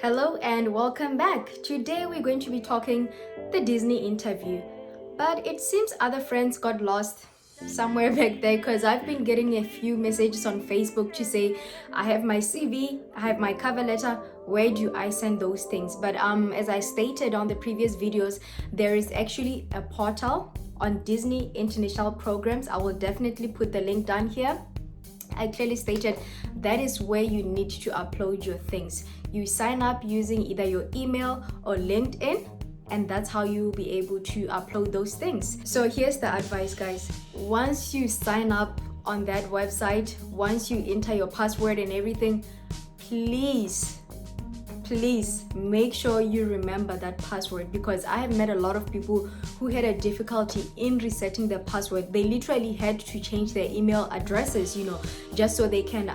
Hello and welcome back. Today we're going to be talking the Disney interview. But it seems other friends got lost somewhere back there because I've been getting a few messages on Facebook to say I have my CV, I have my cover letter, where do I send those things? But as I stated on the previous videos, there is actually a portal on Disney International Programs. I will definitely put the link down here. I clearly stated that is where you need to upload your things. You sign up using either your email or LinkedIn, and that's how you will be able to upload those things. So here's the advice, guys. Once you sign up on that website, once you enter your password and everything, please make sure you remember that password, because I have met a lot of people who had a difficulty in resetting their password. They literally had to change their email addresses, just so they can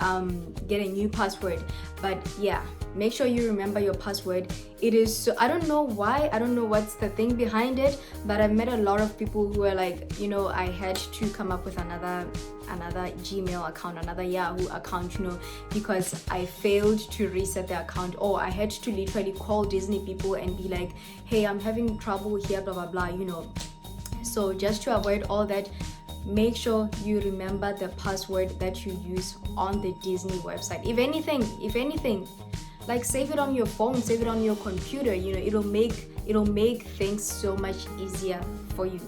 get a new password. But yeah, make sure you remember your password. It is so, I don't know why, I don't know what's the thing behind it, but I've met a lot of people who are like, I had to come up with another Gmail account, another Yahoo account, because I failed to reset the account, or I had to literally call Disney people and be like, hey, I'm having trouble here, blah blah blah, So just to avoid all that, make sure you remember the password that you use on the Disney website. If anything, like save it on your phone, save it on your computer, it'll make things so much easier for you.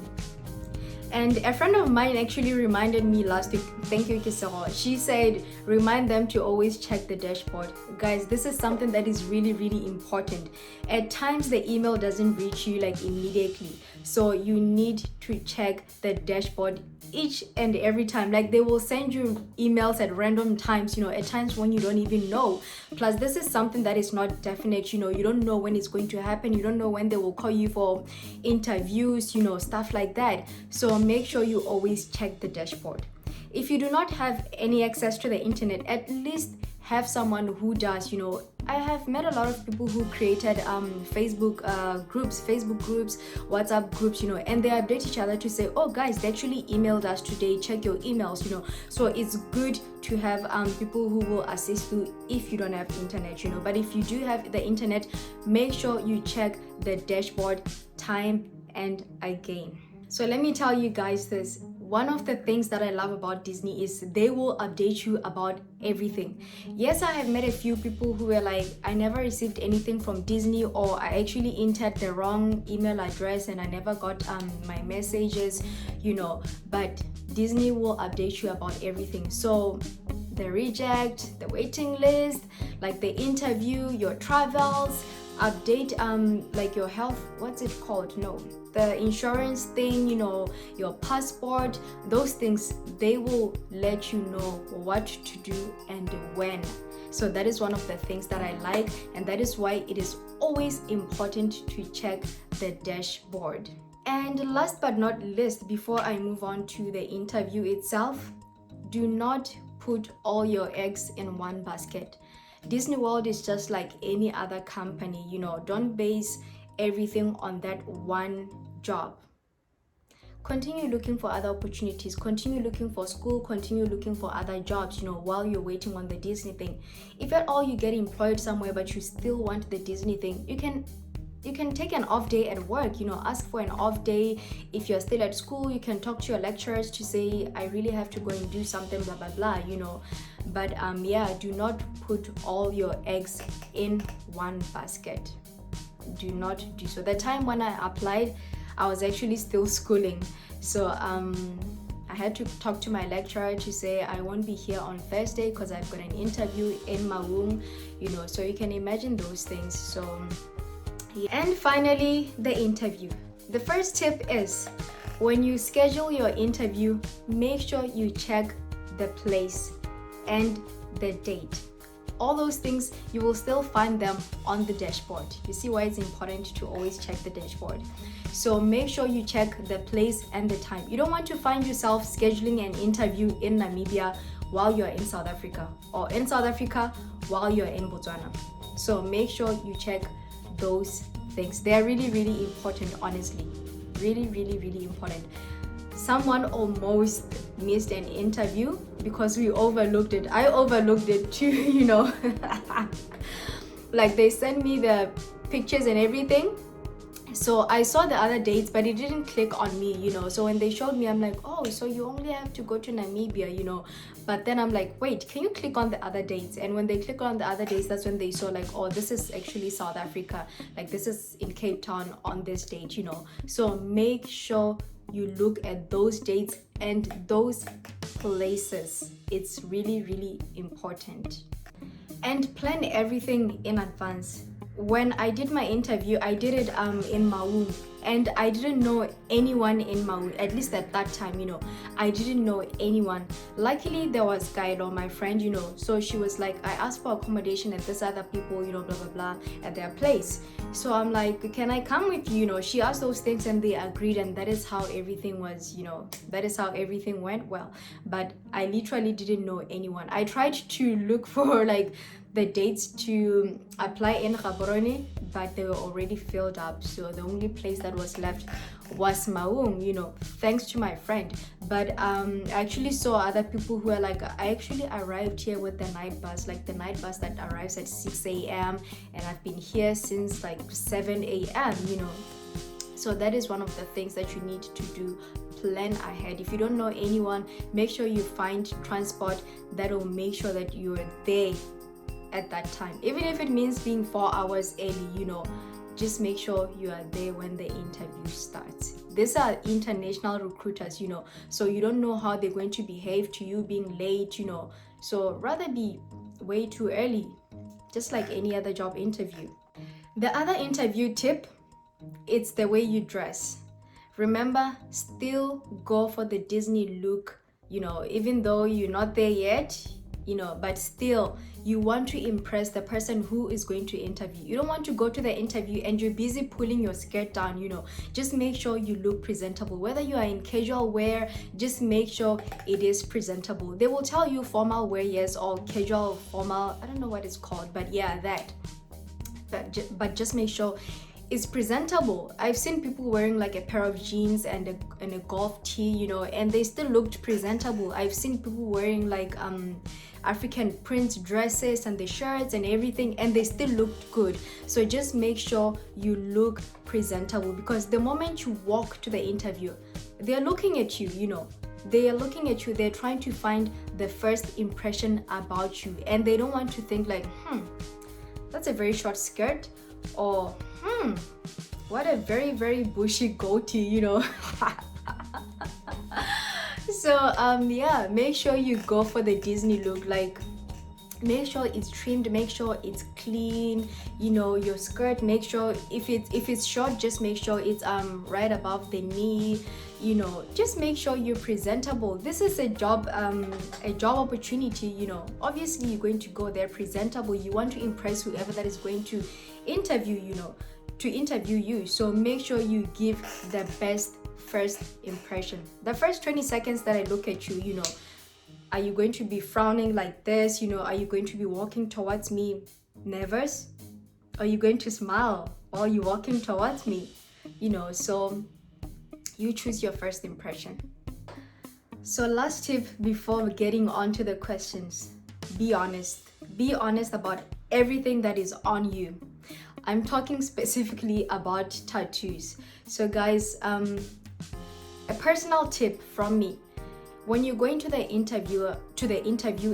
And a friend of mine actually reminded me last week, thank you Kisero, she said remind them to always check the dashboard. Guys, this is something that is really, really important. At times the email doesn't reach you like immediately, so you need to check the dashboard each and every time. Like they will send you emails at random times, at times when you don't even know. Plus this is something that is not definite, you don't know when it's going to happen, you don't know when they will call you for interviews, stuff like that. So make sure you always check the dashboard. If you do not have any access to the internet, at least have someone who does. I have met a lot of people who created Facebook groups, WhatsApp groups, and they update each other to say, oh guys, they actually emailed us today, check your emails, So it's good to have people who will assist you if you don't have internet, But if you do have the internet, make sure you check the dashboard time and again. So let me tell you guys this. One of the things that I love about Disney is they will update you about everything. Yes, I have met a few people who were like, I never received anything from Disney, or I actually entered the wrong email address and I never got my messages, but Disney will update you about everything. So the reject, the waiting list, like the interview, your travels, update like your health, what's it called? The insurance thing, your passport, those things, they will let you know what to do and when. So that is one of the things that I like, and that is why it is always important to check the dashboard. And last but not least, before I move on to the interview itself, do not put all your eggs in one basket. Disney World is just like any other company, don't base everything on that one job. Continue looking for other opportunities, continue looking for school, continue looking for other jobs, while you're waiting on the Disney thing. If at all you get employed somewhere but you still want the Disney thing, you can take an off day at work, ask for an off day. If you're still at school, you can talk to your lecturers to say, I really have to go and do something, blah, blah, blah, But do not put all your eggs in one basket. Do not do so. The time when I applied, I was actually still schooling. So I had to talk to my lecturer to say I won't be here on Thursday because I've got an interview in my room, so you can imagine those things. So and finally, the interview. The first tip is when you schedule your interview, make sure you check the place and the date. All those things, you will still find them on the dashboard. You see why it's important to always check the dashboard. So make sure you check the place and the time. You don't want to find yourself scheduling an interview in Namibia while you're in South Africa, or in South Africa while you're in Botswana. So make sure you check those things. They're really, really important, honestly. Really, really, really important. Someone almost missed an interview because we overlooked it. I overlooked it too, Like they sent me the pictures and everything. So I saw the other dates, but it didn't click on me, you know. So when they showed me, I'm like, oh, so you only have to go to Namibia, you know. But then I'm like, wait, can you click on the other dates? And when they click on the other dates, that's when they saw like, oh, this is actually South Africa. Like this is in Cape Town on this date, you know. So make sure you look at those dates and those places. It's really, really important. And plan everything in advance. When I did my interview, I did it in Maui, and I didn't know anyone in Maui, at least at that time, you know. I didn't know anyone. Luckily there was Kailo, my friend, you know. So she was like, I asked for accommodation at this other people, you know, blah blah blah, at their place. So I'm like, can I come with you? You know, she asked those things and they agreed, and that is how everything was, you know, that is how everything went well. But I literally didn't know anyone. I tried to look for like the dates to apply in Gaborone, but they were already filled up. So the only place that was left was Maung, you know, thanks to my friend. But I actually saw other people who are like, I actually arrived here with the night bus, like the night bus that arrives at 6 a.m. and I've been here since like 7 a.m., you know. So that is one of the things that you need to do. Plan ahead. If you don't know anyone, make sure you find transport that will make sure that you're there at that time, even if it means being 4 hours early, you know. Just make sure you are there when the interview starts. These are international recruiters, you know, so you don't know how they're going to behave to you being late, you know. So rather be way too early, just like any other job interview. The other interview tip, it's the way you dress. Remember, still go for the Disney look, you know, even though you're not there yet, you know, but still you want to impress the person who is going to interview. You don't want to go to the interview and you're busy pulling your skirt down, you know. Just make sure you look presentable. Whether you are in casual wear, just make sure it is presentable. They will tell you formal wear, yes, or casual formal, I don't know what it's called, but yeah, that. But just make sure it's presentable. I've seen people wearing like a pair of jeans and a golf tee, you know, and they still looked presentable. I've seen people wearing like African print dresses and the shirts and everything, and they still looked good. So just make sure you look presentable, because the moment you walk to the interview, they're looking at you, you know. They are looking at you, they're trying to find the first impression about you, and they don't want to think like, that's a very short skirt, or what a very, very bushy goatee, you know. So yeah, make sure you go for the Disney look. Like, make sure it's trimmed, make sure it's clean, you know. Your skirt, make sure if it's short, just make sure it's right above the knee, you know. Just make sure you're presentable. This is a job opportunity, you know. Obviously you're going to go there presentable. You want to impress whoever that is going to interview, you know, to interview you. So make sure you give the best first impression. The first 20 seconds that I look at you, you know, are you going to be frowning like this, you know? Are you going to be walking towards me nervous? Are you going to smile while you're walking towards me, you know? So you choose your first impression. So last tip before getting on to the questions, be honest. Be honest about everything that is on you. I'm talking specifically about tattoos. So guys, a personal tip from me: when you're going to the interview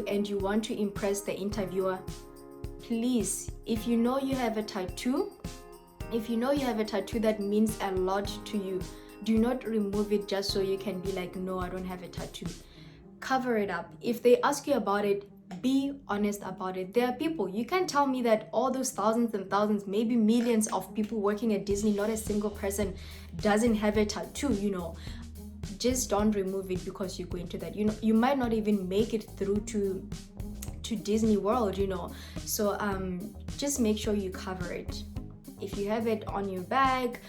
and you want to impress the interviewer, please, if you know you have a tattoo that means a lot to you, do not remove it just so you can be like, no, I don't have a tattoo. Cover it up. If they ask you about it, be honest about it. There are people, you can't tell me that all those thousands and thousands, maybe millions of people working at Disney, not a single person doesn't have a tattoo, you know. Just don't remove it because you're going to that, you know. You might not even make it through to Disney World, you know. So just make sure you cover it. If you have it on your bag,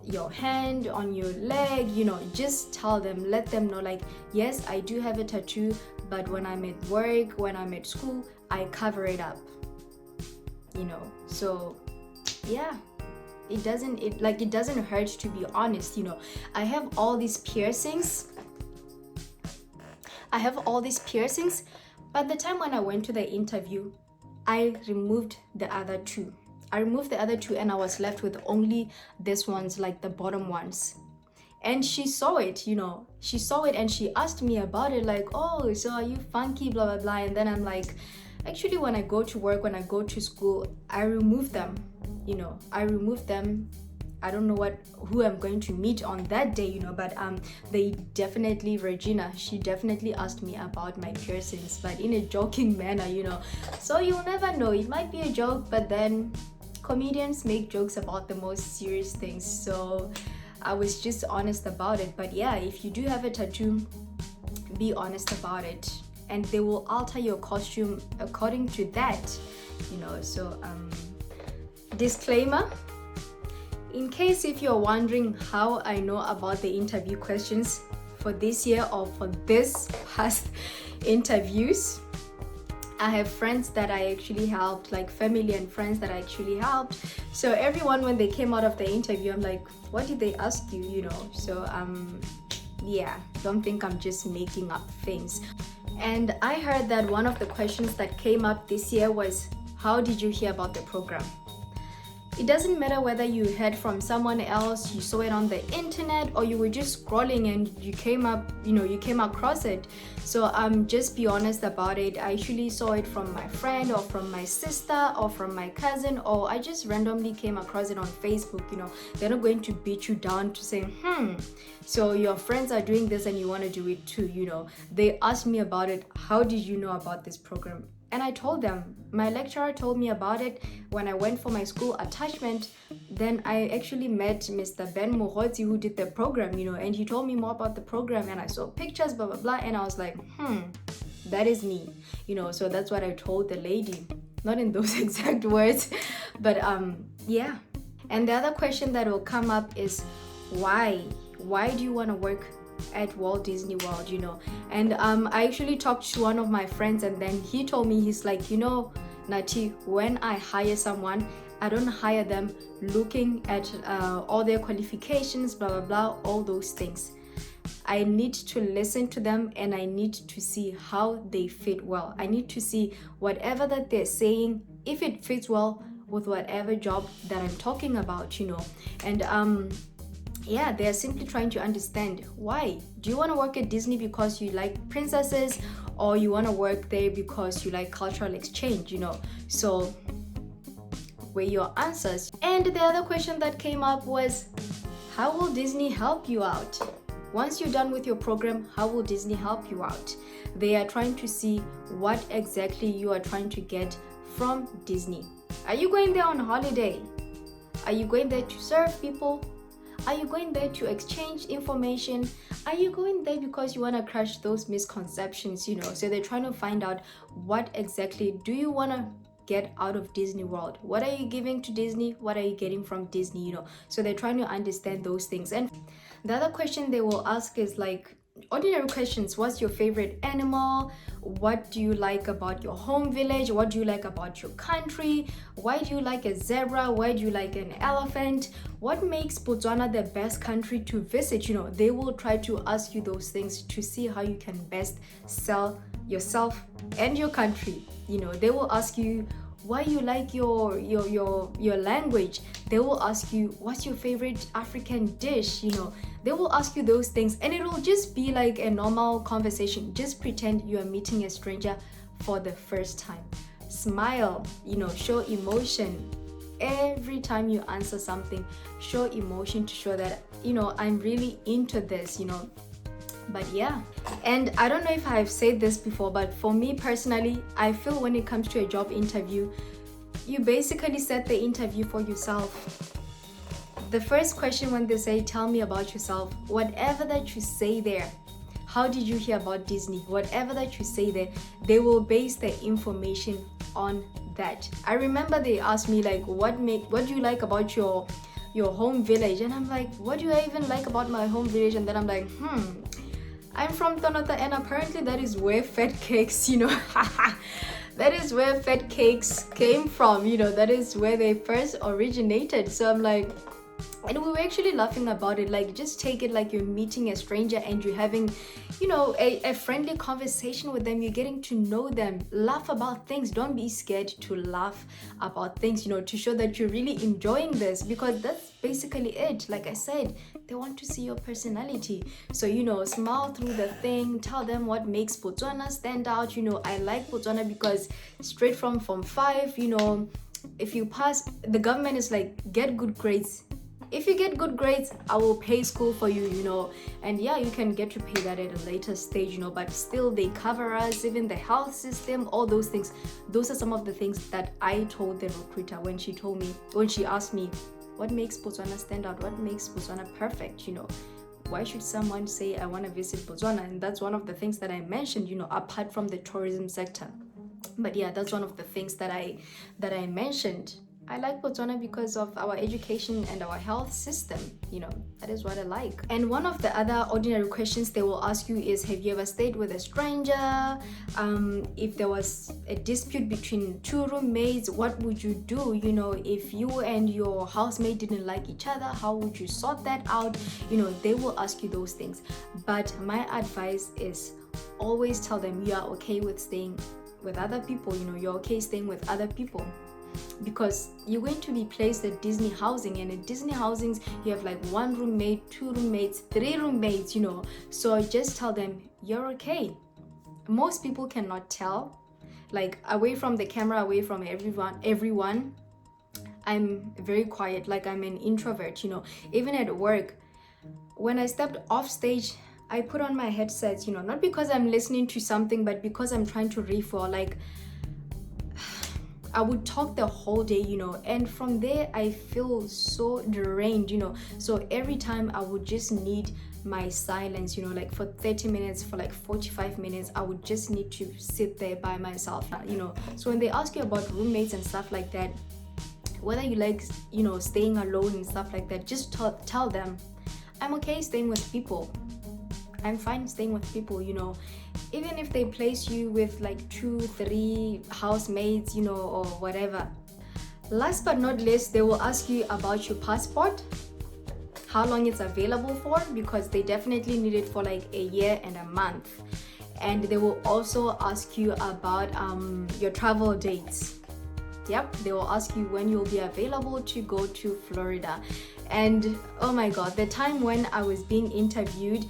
your hand, on your leg, you know, just tell them, let them know like, yes, I do have a tattoo, but when I'm at work, when I'm at school, I cover it up, you know. So yeah, it doesn't hurt to be honest, you know. I have all these piercings, but the time when I went to the interview, I removed the other two. And I was left with only this ones, like the bottom ones. And she saw it, and she asked me about it, like, oh, so are you funky, blah, blah, blah. And then I'm like, actually, when I go to work, when I go to school, I remove them, I don't know who I'm going to meet on that day, but she definitely asked me about my piercings, but in a joking manner, so you'll never know. It might be a joke, but then comedians make jokes about the most serious things, so I was just honest about it. But yeah, if you do have a tattoo, be honest about it, and they will alter your costume according to that, so disclaimer, in case if you're wondering how I know about the interview questions for this year or for this past interviews, I have friends that I actually helped, like family and friends that I actually helped. So everyone, when they came out of the interview, I'm like, what did they ask you, So yeah, don't think I'm just making up things. And I heard that one of the questions that came up this year was, how did you hear about the program? It doesn't matter whether you heard from someone else, you saw it on the internet, or you were just scrolling and you came across it. So just be honest about it. I actually saw it from my friend or from my sister or from my cousin, or I just randomly came across it on Facebook. They're not going to beat you down to say, so your friends are doing this and you want to do it too. They asked me about it. How did you know about this program? And I told them. My lecturer told me about it when I went for my school attachment. Then I actually met Mr. Ben Mogotsi, who did the program, and he told me more about the program, and I saw pictures, blah, blah, blah, and I was like, that is me, so that's what I told the lady. Not in those exact words, but yeah. And the other question that will come up is, why do you want to work at Walt Disney World, and I actually talked to one of my friends, and then he told me, he's like, Nati, when I hire someone, I don't hire them looking at all their qualifications, blah blah blah, all those things. I need to listen to them, and I need to see how they fit well. I need to see whatever that they're saying, if it fits well with whatever job that I'm talking about, and yeah, they're simply trying to understand why. Do you want to work at Disney because you like princesses, or you want to work there because you like cultural exchange, So weigh your answers. And the other question that came up was, how will Disney help you out? Once you're done with your program, how will Disney help you out? They are trying to see what exactly you are trying to get from Disney. Are you going there on holiday? Are you going there to serve people? Are you going there to exchange information? Are you going there because you want to crush those misconceptions, So they're trying to find out, what exactly do you want to get out of Disney World? What are you giving to Disney? What are you getting from Disney, So they're trying to understand those things. And the other question they will ask is like ordinary questions. What's your favorite animal? What do you like about your home village? What do you like about your country? Why do you like a zebra? Why do you like an elephant? What makes Botswana the best country to visit? They will try to ask you those things to see how you can best sell yourself and your country. They will ask you why you like your language. They will ask you, what's your favorite African dish? They will ask you those things, and it will just be like a normal conversation. Just pretend you are meeting a stranger for the first time. Smile, show emotion. Every time you answer something, show emotion to show that, I'm really into this, But yeah, and I don't know if I've said this before, but for me personally, I feel when it comes to a job interview, you basically set the interview for yourself. The first question when they say, tell me about yourself, whatever that you say there, how did you hear about Disney? Whatever that you say there, they will base their information on that. I remember they asked me like, what do you like about your home village? And I'm like, what do I even like about my home village? And then I'm like, I'm from Tonota, and apparently that is where fat cakes, that is where fat cakes came from, that is where they first originated. So I'm like, And we were actually laughing about it. Like, just take it like you're meeting a stranger and you're having, you know, a friendly conversation with them. You're getting to know them. Laugh about things. Don't be scared to laugh about things, you know, to show that you're really enjoying this, because that's basically it. Like I said, they want to see your personality. So, you know, smile through the thing. Tell them what makes Botswana stand out. You know, I like Botswana because straight from Form 5, you know, if you pass, the government is like, get good grades. If you get good grades, I will pay school for you, you know. And yeah, you can get to pay that at a later stage, you know, but still they cover us, even the health system, all those things. Those are some of the things that I told the recruiter when she asked me, what makes Botswana stand out? What makes Botswana perfect, you know? Why should someone say, I want to visit Botswana? And that's one of the things that I mentioned, you know, apart from the tourism sector. But yeah, that's one of the things that I mentioned. I like Botswana because of our education and our health system, you know, that is what I like. And one of the other ordinary questions they will ask you is, have you ever stayed with a stranger? If there was a dispute between two roommates, what would you do? You know, if you and your housemate didn't like each other, how would you sort that out? You know, they will ask you those things. But my advice is always tell them you are okay with staying with other people, you know, you're okay staying with other people. Because you're going to be placed at Disney housing, and at Disney housings you have like 1 roommate, 2 roommates, 3 roommates, you know. So just tell them you're okay. Most people cannot tell, like away from the camera, away from everyone, I'm very quiet, like I'm an introvert, you know. Even at work, when I stepped off stage, I put on my headsets, you know, not because I'm listening to something, but because I'm trying to refill. Like, I would talk the whole day, you know, and from there I feel so drained, you know. So every time I would just need my silence, you know, like for 30 minutes, for like 45 minutes, I would just need to sit there by myself, you know. So when they ask you about roommates and stuff like that, whether you like, you know, staying alone and stuff like that, just tell them, I'm okay staying with people. I'm fine staying with people, you know. Even if they place you with like 2-3 housemates, you know, or whatever. Last but not least, they will ask you about your passport, how long it's available for, because they definitely need it for like a year and a month. And they will also ask you about your travel dates. Yep, they will ask you when you'll be available to go to Florida. And oh my god, the time when I was being interviewed,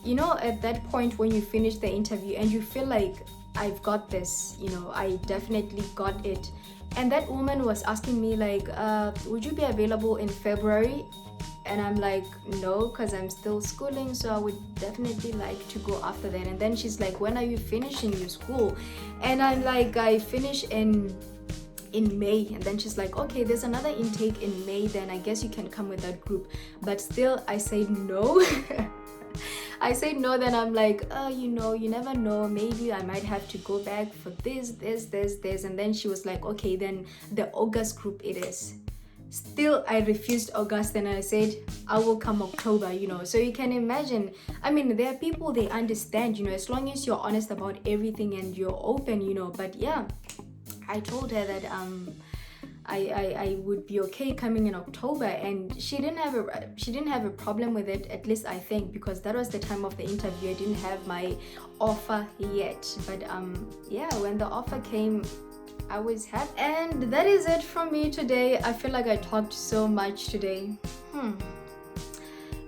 you know, at that point when you finish the interview and you feel like, I've got this, you know, I definitely got it. And that woman was asking me like, would you be available in February? And I'm like, no, because I'm still schooling, so I would definitely like to go after that. And then she's like, when are you finishing your school? And I'm like, I finish in May. And then she's like, okay, there's another intake in May, then I guess you can come with that group. But still I say no. I said no, then I'm like, you know, you never know, maybe I might have to go back for this. And then she was like, okay, then the August group it is. Still, I refused August, and I said, I will come October, you know. So you can imagine, I mean, there are people, they understand, you know, as long as you're honest about everything and you're open, you know. But yeah, I told her that I would be okay coming in October, and she didn't have a problem with it, at least I think, because that was the time of the interview. I didn't have my offer yet, but yeah, when the offer came, I was happy. And that is it from me today. I feel like I talked so much today.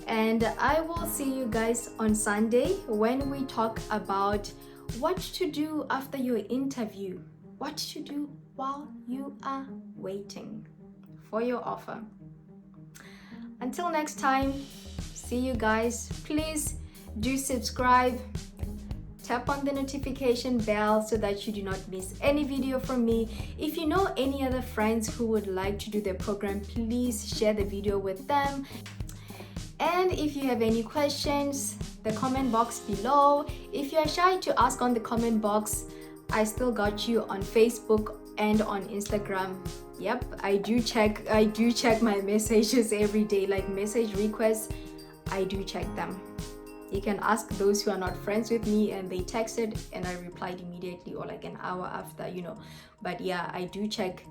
And I will see you guys on Sunday when we talk about what to do after your interview, what to do while you are waiting for your offer. Until next time, see you guys. Please do subscribe, tap on the notification bell so that you do not miss any video from me. If you know any other friends who would like to do the program, please share the video with them. And if you have any questions, the comment box below. If you are shy to ask on the comment box, I still got you on Facebook and on Instagram. Yep, I do check my messages every day, like message requests. I do check them. You can ask those who are not friends with me and they texted and I replied immediately, or like an hour after, you know. But yeah, I do check